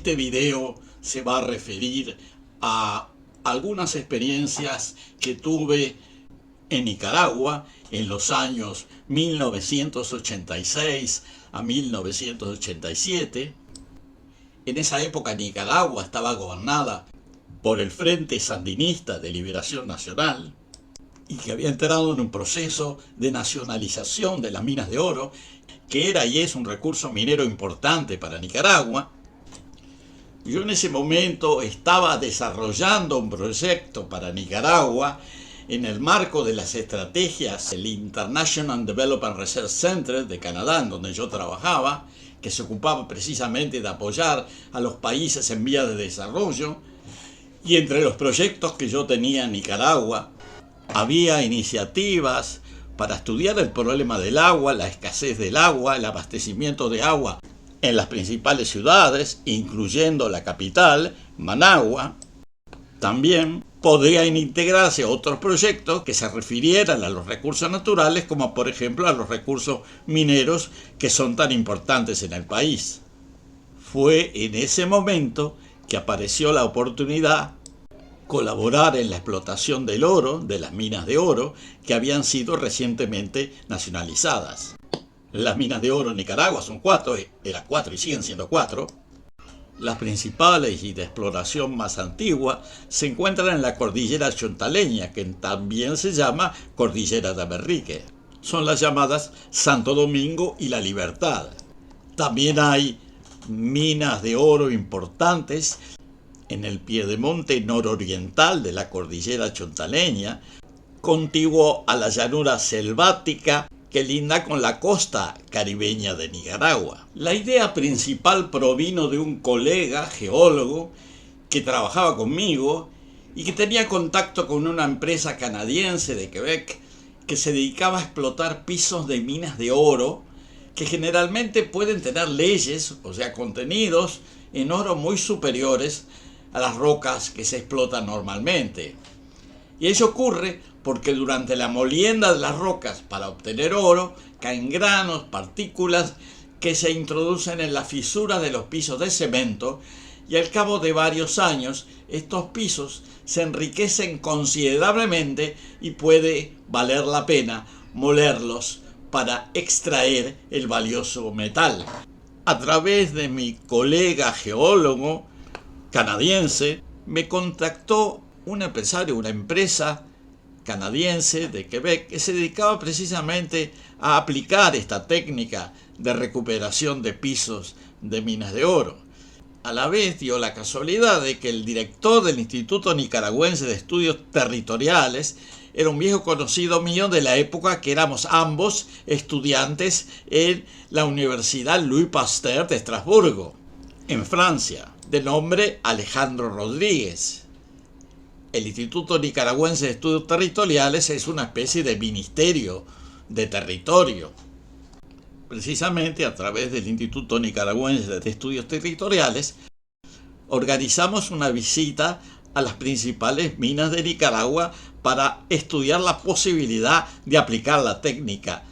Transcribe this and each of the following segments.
Este video se va a referir a algunas experiencias que tuve en Nicaragua en los años 1986 a 1987. En esa época Nicaragua estaba gobernada por el Frente Sandinista de Liberación Nacional y que había entrado en un proceso de nacionalización de las minas de oro, que era y es un recurso minero importante para Nicaragua. Yo en ese momento estaba desarrollando un proyecto para Nicaragua en el marco de las estrategias del International Development Research Center de Canadá, en donde yo trabajaba, que se ocupaba precisamente de apoyar a los países en vías de desarrollo. Y entre los proyectos que yo tenía en Nicaragua, había iniciativas para estudiar el problema del agua, la escasez del agua, el abastecimiento de agua en las principales ciudades, incluyendo la capital, Managua. También podrían integrarse otros proyectos que se refirieran a los recursos naturales, como por ejemplo a los recursos mineros que son tan importantes en el país. Fue en ese momento que apareció la oportunidad colaborar en la explotación del oro, de las minas de oro, que habían sido recientemente nacionalizadas. Las minas de oro en Nicaragua son cuatro y siguen siendo cuatro. Las principales y de exploración más antigua se encuentran en la cordillera chontaleña, que también se llama Cordillera de Aberrique. Son las llamadas Santo Domingo y La Libertad. También hay minas de oro importantes en el piedemonte nororiental de la cordillera chontaleña, contiguo a la llanura selvática que linda con la costa caribeña de Nicaragua. La idea principal provino de un colega geólogo que trabajaba conmigo y que tenía contacto con una empresa canadiense de Quebec que se dedicaba a explotar pisos de minas de oro que generalmente pueden tener leyes, o sea, contenidos en oro muy superiores a las rocas que se explotan normalmente. Y eso ocurre porque durante la molienda de las rocas para obtener oro caen granos, partículas que se introducen en las fisuras de los pisos de cemento, y al cabo de varios años estos pisos se enriquecen considerablemente y puede valer la pena molerlos para extraer el valioso metal. A través de mi colega geólogo canadiense me contactó un empresario, una empresa canadiense de Quebec que se dedicaba precisamente a aplicar esta técnica de recuperación de pisos de minas de oro. A la vez dio la casualidad de que el director del Instituto Nicaragüense de Estudios Territoriales era un viejo conocido mío de la época que éramos ambos estudiantes en la Universidad Louis Pasteur de Estrasburgo, en Francia, de nombre Alejandro Rodríguez. El Instituto Nicaragüense de Estudios Territoriales es una especie de ministerio de territorio. Precisamente a través del Instituto Nicaragüense de Estudios Territoriales organizamos una visita a las principales minas de Nicaragua para estudiar la posibilidad de aplicar la técnica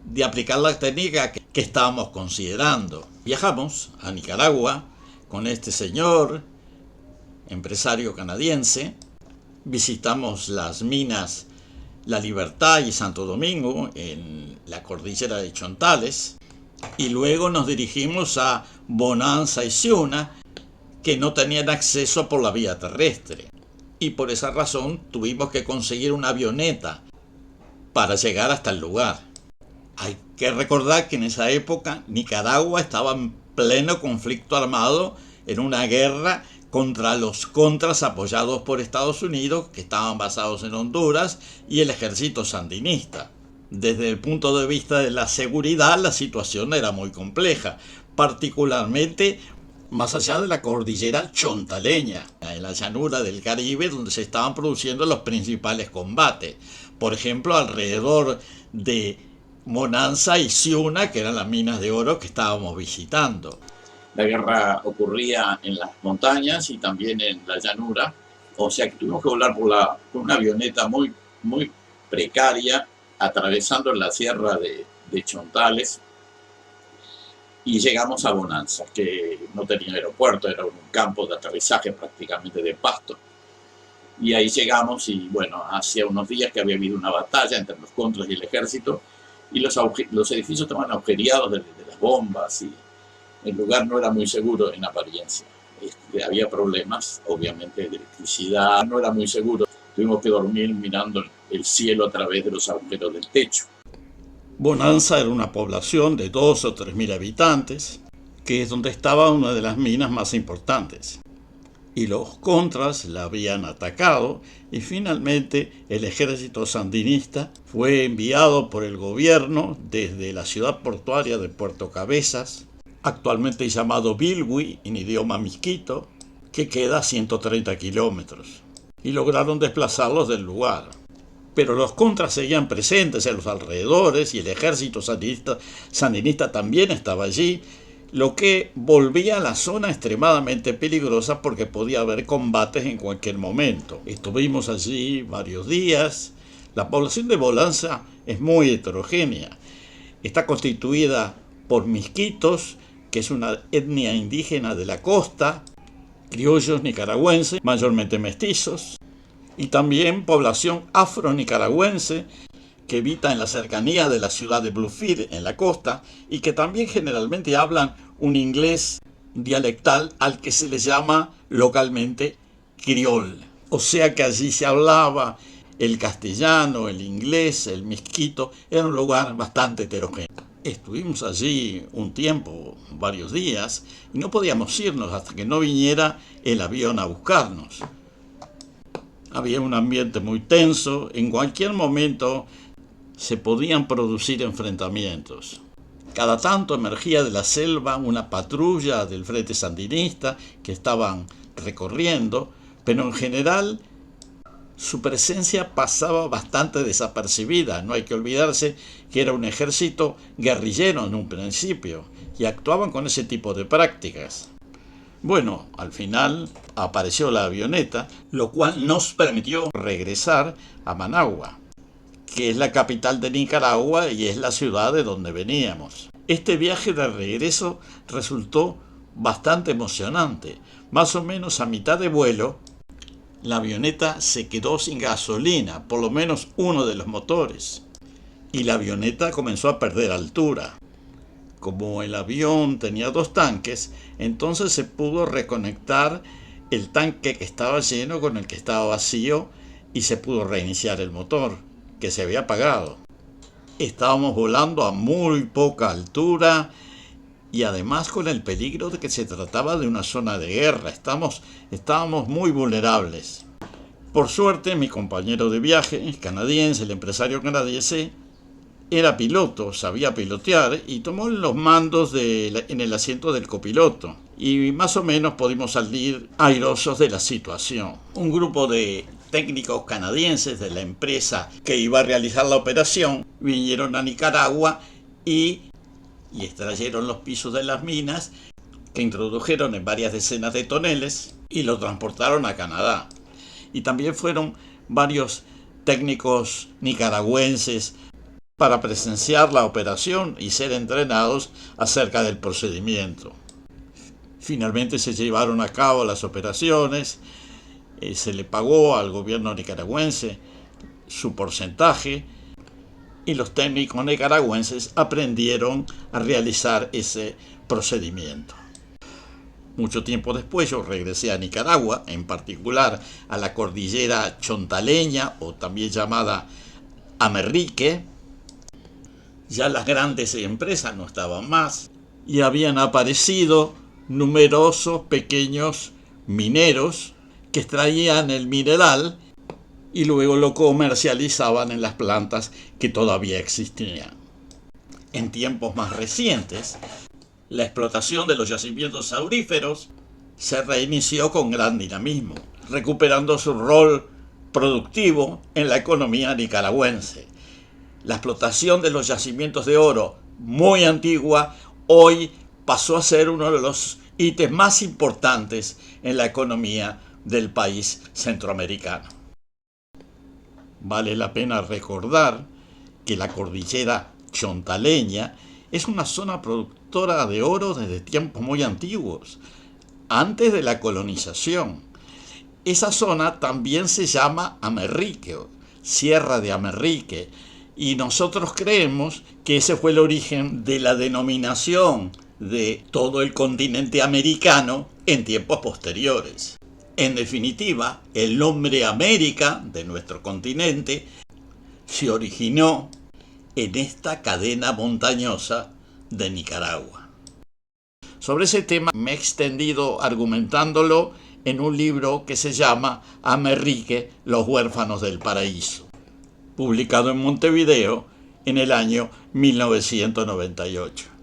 que estábamos considerando. Viajamos a Nicaragua con este señor, empresario canadiense. Visitamos las minas La Libertad y Santo Domingo en la cordillera de Chontales y luego nos dirigimos a Bonanza y Ciuna, que no tenían acceso por la vía terrestre, y por esa razón tuvimos que conseguir una avioneta para llegar hasta el lugar. Hay que recordar que en esa época Nicaragua estaba en pleno conflicto armado, en una guerra contra los contras apoyados por Estados Unidos, que estaban basados en Honduras, y el ejército sandinista. Desde el punto de vista de la seguridad, la situación era muy compleja, particularmente más allá de la cordillera chontaleña, en la llanura del Caribe, donde se estaban produciendo los principales combates. Por ejemplo, alrededor de Bonanza y Ciuna, que eran las minas de oro que estábamos visitando. La guerra ocurría en las montañas y también en la llanura, o sea que tuvimos que volar por una avioneta muy precaria, atravesando la sierra de Chontales, y llegamos a Bonanza, que no tenía aeropuerto, era un campo de aterrizaje prácticamente de pasto. Y ahí llegamos y bueno, hacía unos días que había habido una batalla entre los contras y el ejército y los edificios estaban agujereados de las bombas y el lugar no era muy seguro en apariencia. Había problemas, obviamente, de electricidad, no era muy seguro. Tuvimos que dormir mirando el cielo a través de los agujeros del techo. Bonanza era una población de 2 o 3 mil habitantes, que es donde estaba una de las minas más importantes. Y los contras la habían atacado y finalmente el ejército sandinista fue enviado por el gobierno desde la ciudad portuaria de Puerto Cabezas, actualmente llamado Bilwi en idioma misquito, que queda a 130 kilómetros, y lograron desplazarlos del lugar. Pero los contras seguían presentes en los alrededores y el ejército sandinista también estaba allí, lo que volvía a la zona extremadamente peligrosa porque podía haber combates en cualquier momento. Estuvimos allí varios días. La población de Bonanza es muy heterogénea. Está constituida por misquitos, que es una etnia indígena de la costa, criollos nicaragüenses, mayormente mestizos, y también población afro-nicaragüense, que habita en la cercanía de la ciudad de Bluefield, en la costa, y que también generalmente hablan un inglés dialectal al que se le llama localmente criol. O sea que allí se hablaba el castellano, el inglés, el misquito, era un lugar bastante heterogéneo. Estuvimos allí un tiempo, varios días, y no podíamos irnos hasta que no viniera el avión a buscarnos. Había un ambiente muy tenso, en cualquier momento se podían producir enfrentamientos. Cada tanto emergía de la selva una patrulla del Frente Sandinista que estaban recorriendo, pero en general su presencia pasaba bastante desapercibida. No hay que olvidarse que era un ejército guerrillero en un principio y actuaban con ese tipo de prácticas. Bueno, al final apareció la avioneta, lo cual nos permitió regresar a Managua, que es la capital de Nicaragua y es la ciudad de donde veníamos. Este viaje de regreso resultó bastante emocionante. Más o menos a mitad de vuelo, la avioneta se quedó sin gasolina, por lo menos uno de los motores, y la avioneta comenzó a perder altura. Como el avión tenía 2 tanques, entonces se pudo reconectar el tanque que estaba lleno con el que estaba vacío y se pudo reiniciar el motor, que se había apagado. Estábamos volando a muy poca altura y además con el peligro de que se trataba de una zona de guerra. Estábamos muy vulnerables. Por suerte, mi compañero de viaje, canadiense, el empresario canadiense, era piloto, sabía pilotear y tomó los mandos en el asiento del copiloto. Y más o menos pudimos salir airosos de la situación. Un grupo de técnicos canadienses de la empresa que iba a realizar la operación vinieron a Nicaragua y extrayeron los pisos de las minas, que introdujeron en varias decenas de toneles y lo transportaron a Canadá. Y también fueron varios técnicos nicaragüenses para presenciar la operación y ser entrenados acerca del procedimiento. Finalmente se llevaron a cabo las operaciones, se le pagó al gobierno nicaragüense su porcentaje y los técnicos nicaragüenses aprendieron a realizar ese procedimiento. Mucho tiempo después yo regresé a Nicaragua, en particular a la cordillera chontaleña o también llamada Amerrique. Ya las grandes empresas no estaban más y habían aparecido numerosos pequeños mineros que extraían el mineral y luego lo comercializaban en las plantas que todavía existían. En tiempos más recientes, la explotación de los yacimientos auríferos se reinició con gran dinamismo, recuperando su rol productivo en la economía nicaragüense. La explotación de los yacimientos de oro, muy antigua, hoy pasó a ser uno de los ítems más importantes en la economía del país centroamericano. Vale la pena recordar que la cordillera chontaleña es una zona productora de oro desde tiempos muy antiguos, antes de la colonización. Esa zona también se llama Amerrique, Sierra de Amerrique, y nosotros creemos que ese fue el origen de la denominación de todo el continente americano en tiempos posteriores. En definitiva, el nombre América de nuestro continente se originó en esta cadena montañosa de Nicaragua. Sobre ese tema me he extendido argumentándolo en un libro que se llama Amerrique, los huérfanos del paraíso, publicado en Montevideo en el año 1998.